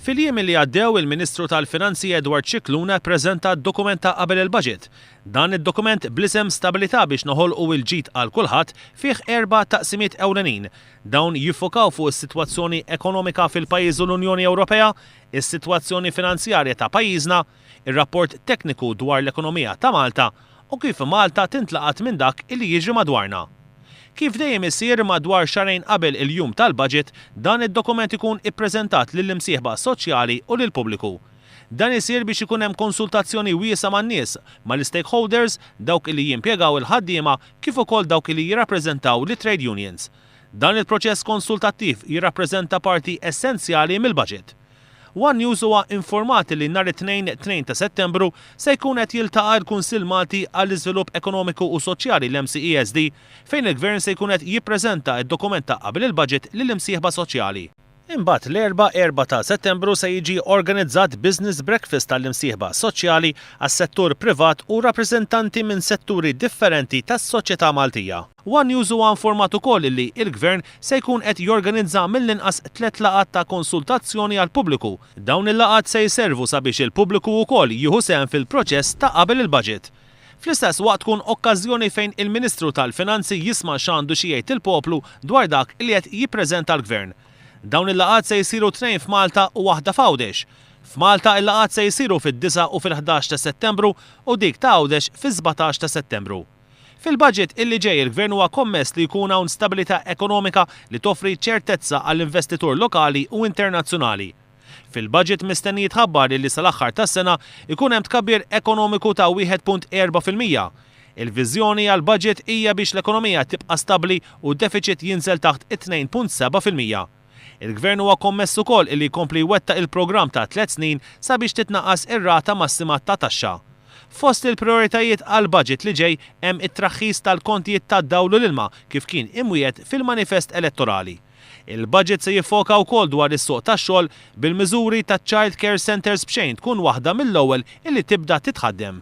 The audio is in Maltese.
Fil-jiem li għaddew il-Ministru tal-Finanzi Edward Scicluna ppreżenta d-dokument ta' qabel il-budget. Dan id-dokument bl-isem Stabilità biex noħolqu il-ġid għal kulħadd fih 4 taqsimiet ewlenin. Dawn jiffokaw fuq is-sitwazzjoni ekonomika fil-pajjiż u l-Unjoni Ewropea, is-sitwazzjoni finanzjarja ta' pajjiżna, ir-rapport tekniku dwar l-ekonomija ta' Malta u kif Malta tintlaqat minn dak li jiġri madwarna. Kif dejjem isir madwar xarejn qabel il-jum tal-budget, dan id-dokument ikun ippreżentat lill-imsieħba soċjali u lill-pubbliku. Dan isir biex ikun hemm konsultazzjoni wiesa man-nies mal-stakeholders dawk li jimpjegaw il-ħaddiema kif ukoll dawk li jirrappreżentaw lit-trade unions. Dan il-proċess konsultattiv jirrappreżenta parti essenzjali mill-budget. One News huwa informati li nhar it-tnejn 2 ta' Settembru se jkun qed jiltaqa' l-Kunsill Malti għall-Iżvilupp Ekonomiku u Soċjali l-MCESD fejn il-Gvern se jkun qed jippreżenta d-dokument ta' qabel il-budget lill-imsieħba soċjali. Imbagħad l-4 ta' Settembru se jiġi organizzat business breakfast tal-imsieħba soċjali għas-settur privat u rappreżentanti minn setturi differenti tas-soċjetà Maltija. One News huwa informat ukoll li l-Gvern se jkun qed jorganizza mill-inqas 3 laqgħat ta' konsultazzjoni għall pubbliku. Dawn il-laqgħat se jservu sabiex il-pubbliku wkoll jieħu sehem fil-proċess ta' qabel il-budget. Fl-istess waqt tkun okkażjoni fejn il-Ministru tal-Finanzi jisma' x'għandu xi jgħid il-poplu dwar dak li qed jippreżenta l-Gvern. Dawn il-laqgħat se jsiru 2 f'Malta u waħda f'Għawdex. F'Malta il-laqgħat se jsiru fid-9 u fil-11 ta' Settembru u dik ta' Għawdex fi-17 ta' Settembru. Fil-budget illi ġej il-Gvern huwa kommess li jkun hawn stabilità ekonomika li toffri ċertezza għall-investitur lokali u internazzjonali. Fil-budget mistenni jitħabbar li sal-aħħar tas-sena ikun hemm tkabbir ekonomiku ta' 1.4%. Il-viżjoni għall-budget hija biex l-ekonomija tibqa' stabbli u d-deficit jinżel taħt 2.7%. Il-Gvern huwa kommess ukoll li jkompli jwettaq il-programm ta' 3 snin sabiex titnaqqas ir-rata massima ta' taxxa. Fost il-prioritajiet għal-budget li ġej hemm it-traħħis tal-kontijiet tad-dawl u l-ilma kif kien imwiegħed fil-manifest elettorali. Il-budget se jiffoka wkoll dwar is-suq tax-xogħol bil-miżuri ta' Child Care Centers b'xejn tkun waħda mill-ewwel illi tibda titħaddem.